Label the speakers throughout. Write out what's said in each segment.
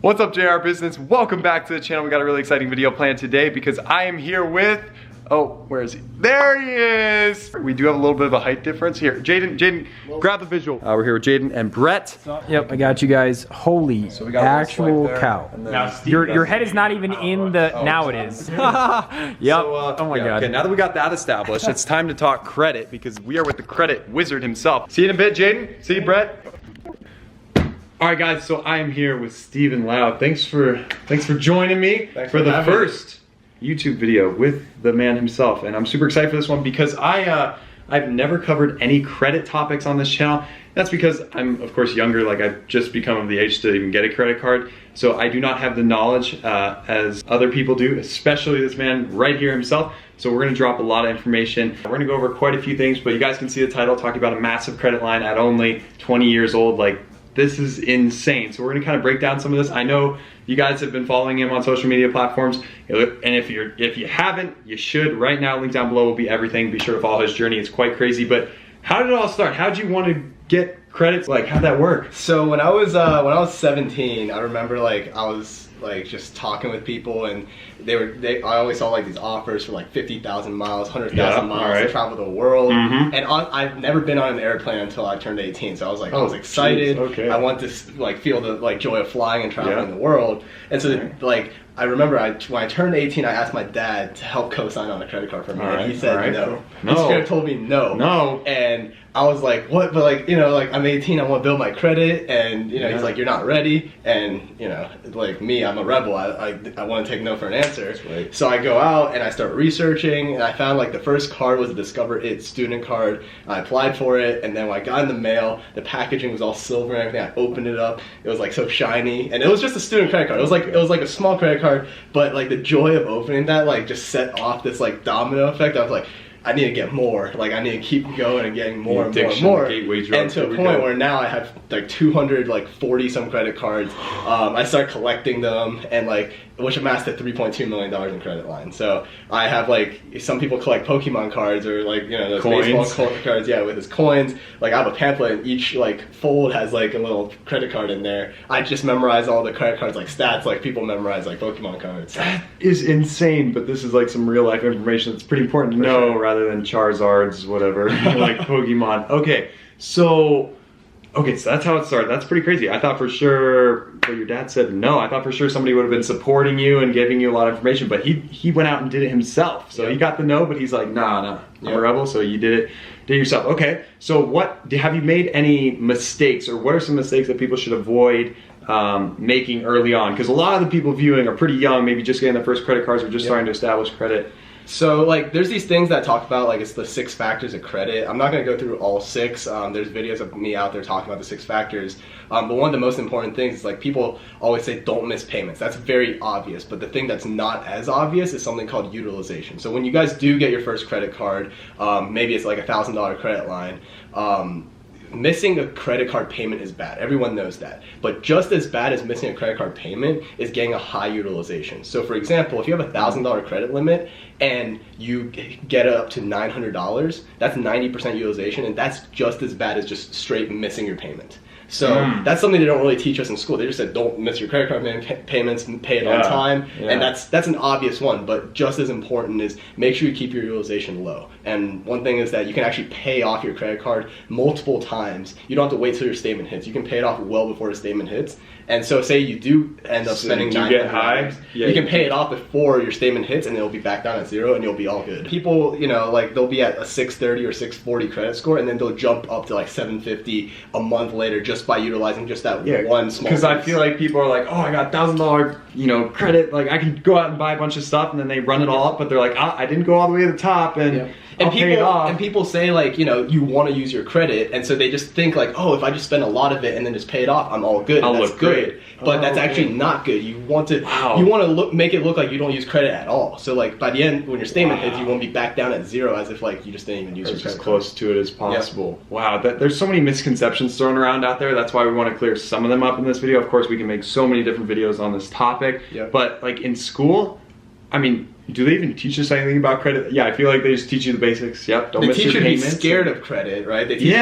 Speaker 1: What's up, JR Business? Welcome back to the channel. We got a really exciting video planned today because I am here with, oh, where is he? There he is! We do have a little bit of a height difference here. Jaden, grab the visual. We're here with Jaden and Brett.
Speaker 2: Yep, I got you guys. Holy actual cow.
Speaker 1: Now,
Speaker 2: your head is not even in the, now it is. Yep,
Speaker 1: So,
Speaker 2: oh my God.
Speaker 1: Okay, now that we got that established, it's time to talk credit because we are with the credit wizard himself. See you in a bit, Jaden. See you, Brett. All right, guys, so I am here with Stephan Liao. Thanks for joining me for the first YouTube video with the man himself, and I'm super excited for this one because I've never covered any credit topics on this channel. That's because I'm, of course, younger. Like, I've just become of the age to even get a credit card, so I do not have the knowledge as other people do, especially this man right here himself. So we're gonna drop a lot of information. We're gonna go over quite a few things, but you guys can see the title talking about a massive credit line at only 20 years old. Like, this is insane. So we're gonna kind of break down some of this. I know you guys have been following him on social media platforms, and if you haven't, you should. Right now, link down below will be everything. Be sure to follow his journey. It's quite crazy. But how did it all start? How did you want to get credits? Like, how'd that work?
Speaker 3: So when I was 17, I remember I was just talking with people, and I always saw like these offers for like 50,000 miles, 100,000 miles to travel the world. And I've never been on an airplane until I turned 18. So I was like, I was excited.
Speaker 1: Okay.
Speaker 3: I want to feel the joy of flying and traveling the world. And so I remember when I turned 18, I asked my dad to help co-sign on a credit card for me, and he said no. He straight told me no.
Speaker 1: No.
Speaker 3: And I was like, what? But I'm 18, I want to build my credit, and he's like, you're not ready, and like me, I'm a rebel. I want to take no for an answer.
Speaker 1: Right.
Speaker 3: So I go out and I start researching, and I found the first card was a Discover It student card. I applied for it, and then when I got in the mail, the packaging was all silver and everything. I opened it up, it was so shiny, and it was just a student credit card. It was like a small credit card, but the joy of opening that just set off this domino effect. I was like, I need to get more. I need to keep going and getting more and more and more. And to a point where now I have 240 some credit cards. I start collecting them, and which amassed to $3.2 million in credit line. So I have some people collect Pokemon cards or those
Speaker 1: coins.
Speaker 3: baseball cards, with his coins. I have a pamphlet, and each fold has a little credit card in there. I just memorize all the credit cards stats, people memorize Pokemon cards.
Speaker 1: That is insane, but this is some real life information that's pretty important to know rather than Charizards, whatever, Pokemon. Okay, so that's how it started. That's pretty crazy. I thought for sure, but your dad said no. I thought for sure somebody would have been supporting you and giving you a lot of information, but he went out and did it himself. So he got the no, but he's like, nah, I'm a rebel, so you did it yourself. Okay, so have you made any mistakes, or what are some mistakes that people should avoid making early on? Because a lot of the people viewing are pretty young, maybe just getting their first credit cards or just starting to establish credit.
Speaker 3: So there's these things that talk about it's the 6 factors of credit. I'm not going to go through all 6. There's videos of me out there talking about the 6 factors. But one of the most important things is people always say don't miss payments. That's very obvious. But the thing that's not as obvious is something called utilization. So when you guys do get your first credit card, maybe it's $1,000 credit line. Missing a credit card payment is bad. Everyone knows that. But just as bad as missing a credit card payment is getting a high utilization. So for example, if you have a $1,000 credit limit and you get it up to $900, that's 90% utilization, and that's just as bad as just straight missing your payment. So that's something they don't really teach us in school. They just said don't miss your credit card payments and pay it on time. And that's an obvious one, but just as important is make sure you keep your utilization low. And one thing is that you can actually pay off your credit card multiple times. You don't have to wait till your statement hits. You can pay it off well before the statement hits. And so say you do end up spending $900, you can pay it off before your statement hits, and it'll be back down at 0, and you'll be all good. People, they'll be at a 630 or 640 credit score, and then they'll jump up to 750 a month later just by utilizing just that one small
Speaker 1: Because I feel like people are like, oh, I got $1,000 credit, I can go out and buy a bunch of stuff, and then they run it all up, but they're like, I didn't go all the way to the top, and
Speaker 3: people say you want to use your credit, and so they just think oh, if I just spend a lot of it and then just pay it off, I'm all good.
Speaker 1: I'll
Speaker 3: that's
Speaker 1: look
Speaker 3: good. But that's actually not good. You want to make it look like you don't use credit at all. So by the end, when your statement hits, you won't be back down at 0 as if you just didn't even use your credit.
Speaker 1: As close to it as possible. Wow, there's so many misconceptions thrown around out there. That's why we want to clear some of them up in this video. Of course, we can make so many different videos on this topic. But in school, I mean, do they even teach us anything about credit? Yeah, I feel like they just teach you the basics. Yep, don't miss your payments.
Speaker 3: They teach you to be scared of credit, right? They teach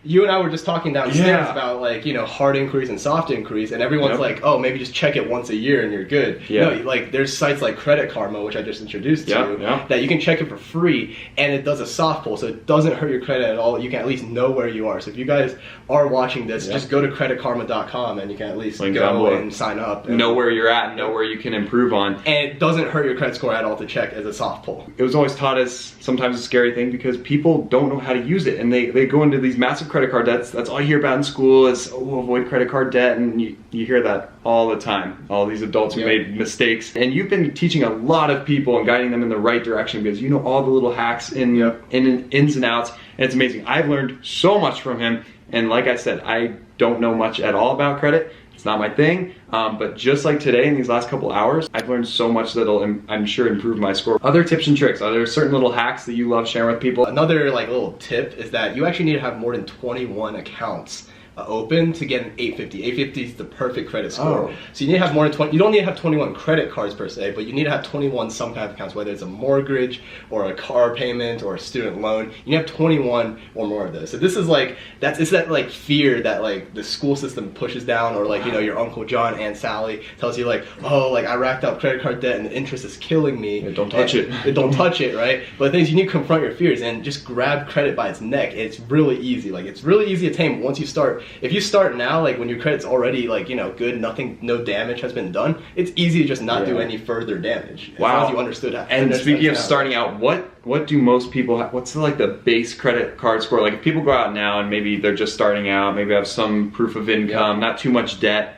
Speaker 3: you and I were just talking downstairs
Speaker 1: Yeah.
Speaker 3: about like, you know, hard inquiries and soft inquiries, and everyone's
Speaker 1: Yep.
Speaker 3: like, oh, maybe just check it once a year and you're good.
Speaker 1: Yeah.
Speaker 3: No, like there's sites like Credit Karma, which I just introduced to you, that you can check it for free, and it does a soft pull, so it doesn't hurt your credit at all. You can at least know where you are. So if you guys are watching this, just go to creditkarma.com and you can at least go and sign up. And
Speaker 1: know where you're at, know where you can improve on.
Speaker 3: And it doesn't hurt your credit score at all to check as a soft pull.
Speaker 1: It was always taught as sometimes a scary thing because people don't know how to use it, and they go into these massive credit card debts. That's all you hear about in school is, oh, avoid credit card debt, and you hear that all the time. All these adults who made mistakes, and you've been teaching a lot of people and guiding them in the right direction because you know all the little hacks in ins and outs, and it's amazing. I've learned so much from him, and like I said, I don't know much at all about credit. It's not my thing, but just like today in these last couple hours, I've learned so much that'll, I'm sure, improve my score. Other tips and tricks, are there certain little hacks that you love sharing with people?
Speaker 3: Another like little tip is that you actually need to have more than 21 accounts open to get an 850. 850 is the perfect credit score. So you need to have more than 20. You don't need to have 21 credit cards per se, but you need to have 21 some kind of accounts, whether it's a mortgage or a car payment or a student loan. You need to have 21 or more of those. So this is like it's that like fear that like the school system pushes down, or like, you know, your Uncle John, Aunt Sally tells you like, oh, like I racked up credit card debt and the interest is killing me.
Speaker 1: Don't touch it.
Speaker 3: Don't touch it, right? But the thing is, you need to confront your fears and just grab credit by its neck. It's really easy. Like it's really easy to tame once you start. If you start now, like when your credit's already like, you know, good, no damage has been done, it's easy to just not do any further damage. As long as you understood how.
Speaker 1: And speaking of starting out, what do most people have? What's like the base credit card score? Like if people go out now and maybe they're just starting out, maybe have some proof of income, not too much debt.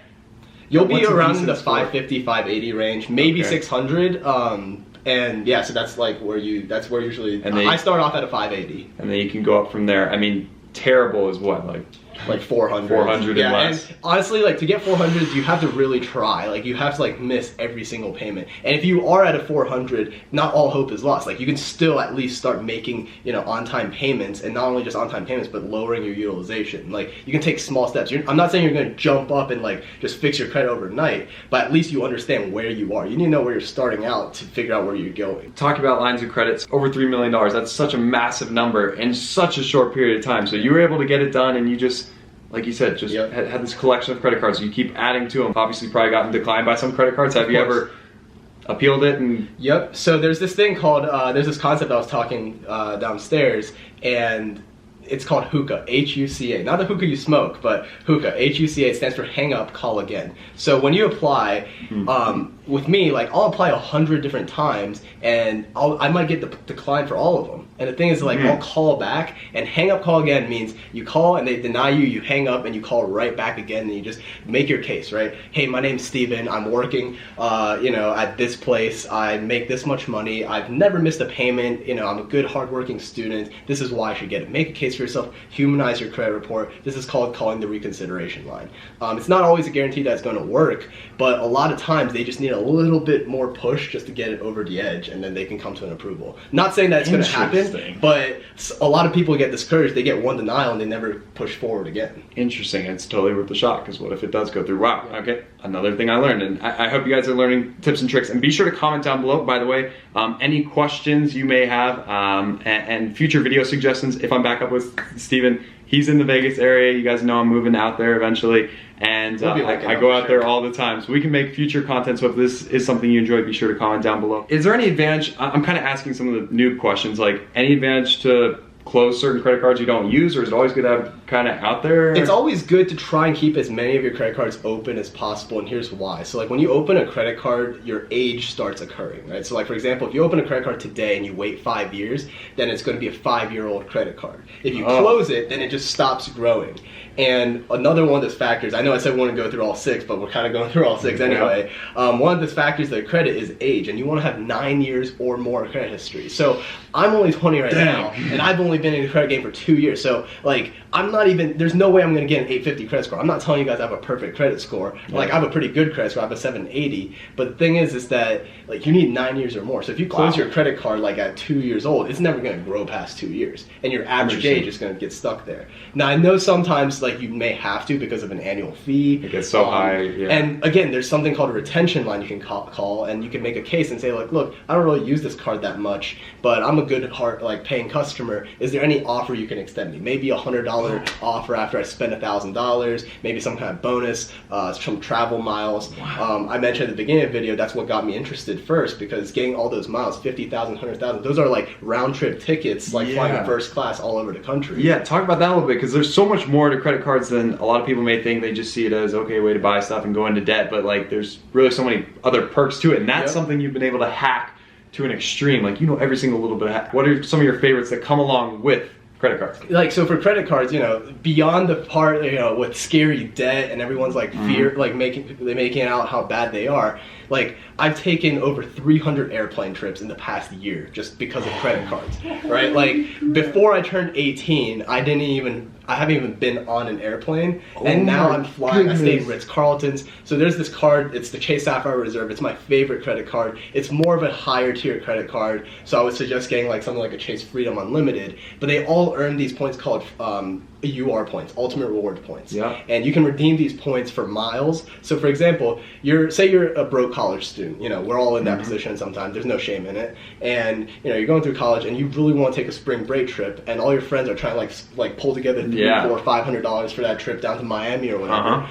Speaker 3: You'll be around the 550, 580 range, maybe 600. And yeah, so that's like that's where usually I start off at a 580.
Speaker 1: And then you can go up from there. I mean, terrible is what, like
Speaker 3: 400.
Speaker 1: 400 and less.
Speaker 3: And honestly, like to get 400, you have to really try. Like you have to like miss every single payment. And if you are at a 400, not all hope is lost. Like you can still at least start making, you know, on-time payments, and not only just on-time payments, but lowering your utilization. Like you can take small steps. I'm not saying you're going to jump up and like just fix your credit overnight, but at least you understand where you are. You need to know where you're starting out to figure out where you're going.
Speaker 1: Talk about lines of credits, over $3 million. That's such a massive number in such a short period of time. So you were able to get it done, and you just, like you said, just had this collection of credit cards. You keep adding to them. Obviously probably gotten declined by some credit cards. Have you ever appealed it? And
Speaker 3: So there's this thing called, there's this concept I was talking downstairs, and it's called hookah, H-U-C-A. Not the hookah you smoke, but hookah, H-U-C-A. It stands for hang up, call again. So when you apply, with me, like I'll apply 100 different times, and I might get the decline for all of them. And the thing is, like, I'll call back, and hang up, call again means you call and they deny you, you hang up and you call right back again, and you just make your case, right? Hey, my name's Stephen. I'm working, you know, at this place. I make this much money. I've never missed a payment. You know, I'm a good, hardworking student. This is why I should get it. Make a case for yourself. Humanize your credit report. This is called calling the reconsideration line. It's not always a guarantee that it's going to work, but a lot of times they just need a little bit more push just to get it over the edge, and then they can come to an approval. Not saying that it's going to happen, but a lot of people get discouraged. They get one denial and they never push forward again.
Speaker 1: Interesting. It's totally worth the shot, because what if it does go through? Wow. Okay. Another thing I learned, and I hope you guys are learning tips and tricks. And be sure to comment down below, by the way, any questions you may have, and future video suggestions. If I'm back up with Stephen, he's in the Vegas area. You guys know I'm moving out there eventually, and I go out there all the time. So we can make future content. So if this is something you enjoy, be sure to comment down below. Is there any advantage? I'm kind of asking some of the noob questions, like any advantage to close certain credit cards you don't use, or is it always good to have kind of out there?
Speaker 3: It's always good to try and keep as many of your credit cards open as possible, and here's why. So like when you open a credit card, your age starts occurring, right? So like for example, if you open a credit card today and you wait 5 years, then it's going to be a 5-year-old credit card. If you close it, then it just stops growing. And another one of those factors, I know I said we want to go through all 6, but we're kind of going through all 6 anyway. One of the factors of credit is age, and you want to have 9 years or more credit history. So I'm only 20 right now, and I've only been in the credit game for 2 years. So like I'm not even, there's no way I'm going to get an 850 credit score. I'm not telling you guys I have a perfect credit score. Like I have a pretty good credit score. I have a 780. But the thing is that like you need 9 years or more. So if you close your credit card like at 2 years old, it's never going to grow past 2 years, and your average age is going to get stuck there. Now I know sometimes like you may have to because of an annual fee.
Speaker 1: It gets so high.
Speaker 3: And again, there's something called a retention line you can call, and you can make a case and say like, look, I don't really use this card that much, but I'm a good like paying customer, is there any offer you can extend me? Maybe $100 offer after I spend $1,000, maybe some kind of bonus, some travel miles. I mentioned at the beginning of the video, that's what got me interested first, because getting all those miles, 50,000, 100,000, those are like round trip tickets, like flying first class all over the country.
Speaker 1: Yeah, talk about that a little bit, because there's so much more to credit cards than a lot of people may think. They just see it as, okay, way to buy stuff and go into debt, but like there's really so many other perks to it, and that's something you've been able to hack to an extreme. Like, you know every single little bit of hack. What are some of your favorites that come along with credit cards?
Speaker 3: Like, so for credit cards, you know, beyond the part, you know, with scary debt and everyone's like fear, like making out how bad they are, like I've taken over 300 airplane trips in the past year just because of credit cards, right? Like before I turned 18, I haven't even been on an airplane, and now I'm flying. I stayed in Ritz-Carlton's. So there's this card, it's the Chase Sapphire Reserve. It's my favorite credit card. It's more of a higher tier credit card, so I would suggest getting like something like a Chase Freedom Unlimited, but they all earn these points called UR points, Ultimate Reward points. Yeah. And you can redeem these points for miles. So for example, say you're a broke college student, you know, we're all in that position sometimes, there's no shame in it, and you know, you're going through college and you really want to take a spring break trip, and all your friends are trying to like pull together $300, $400, $500 for that trip down to Miami or whatever.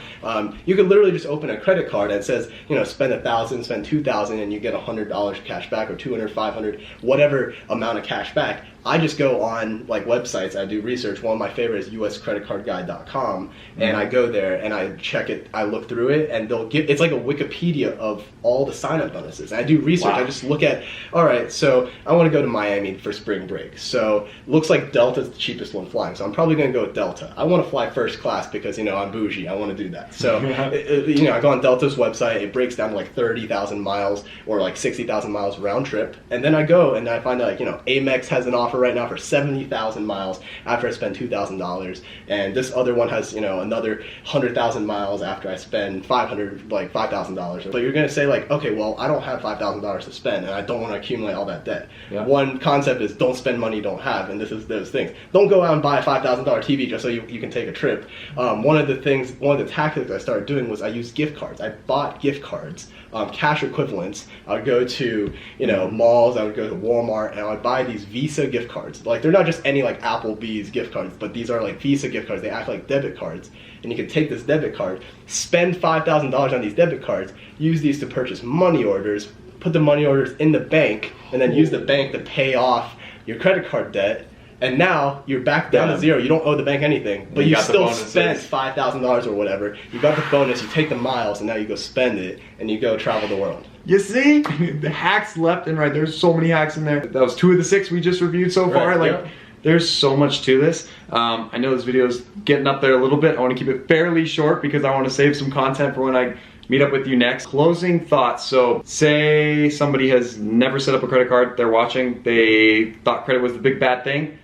Speaker 3: You could literally just open a credit card that says, you know, spend $1,000, spend $2,000, and you get $100 cash back, or $200, $500, whatever amount of cash back. I just go on like websites, I do research. One of my favorites is uscreditcardguide.com, and I go there and I check it, I look through it, and it's like a Wikipedia of all the sign-up bonuses. I do research, I just look at, all right, so I want to go to Miami for spring break. So looks like Delta's the cheapest one flying, so I'm probably going to go with Delta. I want to fly first class because, you know, I'm bougie, I want to do that. So, you know, I go on Delta's website, it breaks down to like 30,000 miles or like 60,000 miles round trip, and then I go and I find out, like, you know, Amex has an offer right now for 70,000 miles after I spend $2,000, and this other one has, you know, another 100,000 miles after I spend $5,000. But you're gonna say like, okay, well, I don't have $5,000 to spend, and I don't want to accumulate all that debt. One concept is don't spend money you don't have, and this is those things. Don't go out and buy a $5,000 TV just so you can take a trip. One of the tactics I started doing was I used gift cards. I bought gift cards, cash equivalents. I would go to, you know, malls, I would go to Walmart, and I would buy these Visa gift cards. Like, they're not just any like Applebee's gift cards, but these are like Visa gift cards. They act like debit cards, and you can take this debit card, spend $5,000 on these debit cards, use these to purchase money orders, put the money orders in the bank, and then use the bank to pay off your credit card debt. And now you're back down to zero. You don't owe the bank anything, but you still spent $5,000 or whatever. You got the bonus, you take the miles, and now you go spend it, and you go travel the world.
Speaker 1: You see? The hacks left and right. There's so many hacks in there. That was 2 of the 6 we just reviewed so far. There's so much to this. I know this video is getting up there a little bit. I want to keep it fairly short because I want to save some content for when I meet up with you next. Closing thoughts. So say somebody has never set up a credit card, they're watching, they thought credit was the big bad thing.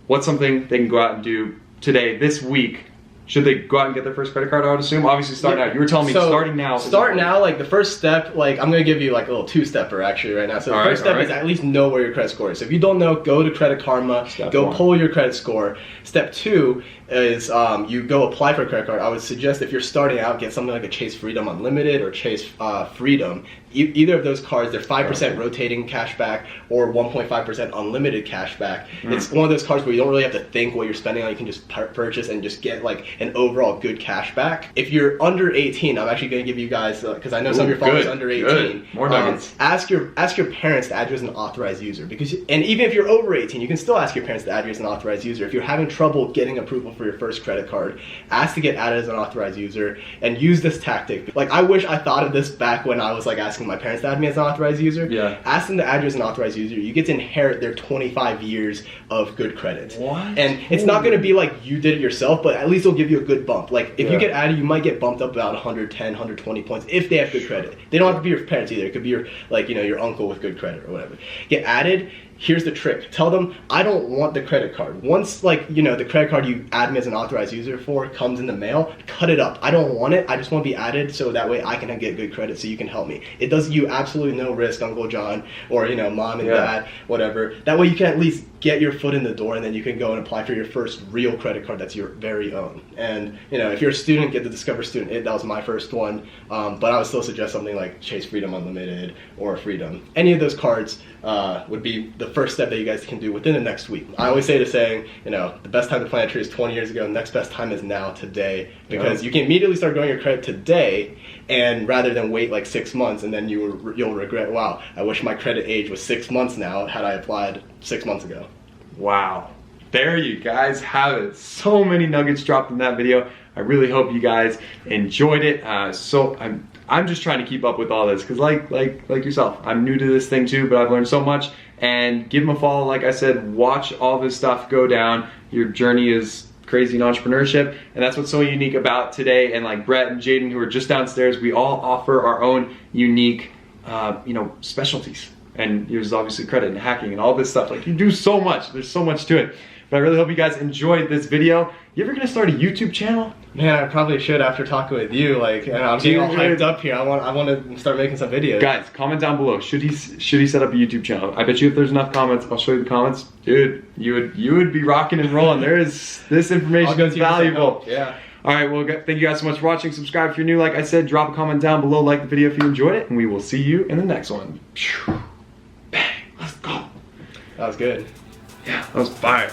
Speaker 1: What's something they can go out and do today, this week? Should they go out and get their first credit card, I would assume? Obviously starting out. You were telling me starting now.
Speaker 3: Start now, like the first step, like I'm gonna give you like a little 2-stepper actually right now. So the first step is at least know where your credit score is. So if you don't know, go to Credit Karma, go pull your credit score. Step 2 is you go apply for a credit card. I would suggest if you're starting out, get something like a Chase Freedom Unlimited or Chase Freedom. Either of those cards, they're 5% rotating cashback or 1.5% unlimited cashback. It's one of those cards where you don't really have to think what you're spending on. You can just purchase and just get like an overall good cashback. If you're under 18, I'm actually going to give you guys, because I know some of your followers are under 18.
Speaker 1: More nuggets.
Speaker 3: Ask your parents to add you as an authorized user, and even if you're over 18, you can still ask your parents to add you as an authorized user. If you're having trouble getting approval for your first credit card, ask to get added as an authorized user and use this tactic. Like, I wish I thought of this back when I was like asking my parents to add me as an authorized user. Ask them to add you as an authorized user. You get to inherit their 25 years of good credit. And it's not going to be like you did it yourself, but at least it'll give you a good bump. Like, if you get added, you might get bumped up about 110, 120 points if they have good credit. They don't have to be your parents either. It could be your, like, you know, your uncle with good credit or whatever. Get added. Here's the trick. Tell them, I don't want the credit card. Once, like, you know, the credit card you add me as an authorized user for comes in the mail, cut it up. I don't want it. I just want to be added so that way I can get good credit so you can help me. It does you absolutely no risk, Uncle John, or, you know, mom and dad, whatever. That way you can at least get your foot in the door, and then you can go and apply for your first real credit card that's your very own. And, you know, if you're a student, get the Discover Student. That was my first one, but I would still suggest something like Chase Freedom Unlimited or Freedom. Any of those cards would be the the first step that you guys can do within the next week. I always say the saying, you know, the best time to plant a tree is 20 years ago. The next best time is now, today, because you can immediately start growing your credit today, and rather than wait like 6 months and then you'll regret, wow, I wish my credit age was 6 months now had I applied 6 months ago.
Speaker 1: Wow. There you guys have it. So many nuggets dropped in that video. I really hope you guys enjoyed it. So I'm just trying to keep up with all this because like yourself, I'm new to this thing too, but I've learned so much. And give him a follow, like I said, watch all this stuff go down. Your journey is crazy in entrepreneurship, and that's what's so unique about today. And like Brett and Jaden, who are just downstairs, we all offer our own unique, you know, specialties. And yours is obviously credit and hacking and all this stuff. Like, you do so much. There's so much to it. But I really hope you guys enjoyed this video. You ever gonna start a YouTube channel?
Speaker 3: Man, I probably should after talking with you. Like, and I'm getting all hyped up here. I want to start making some videos.
Speaker 1: Guys, comment down below. Should he set up a YouTube channel? I bet you if there's enough comments, I'll show you the comments. Dude, you would be rocking and rolling. This information is valuable.
Speaker 3: Yeah.
Speaker 1: All right, well, thank you guys so much for watching. Subscribe if you're new. Like I said, drop a comment down below. Like the video if you enjoyed it, and we will see you in the next one. Bang, let's go.
Speaker 3: That was good.
Speaker 1: Yeah, that was fire.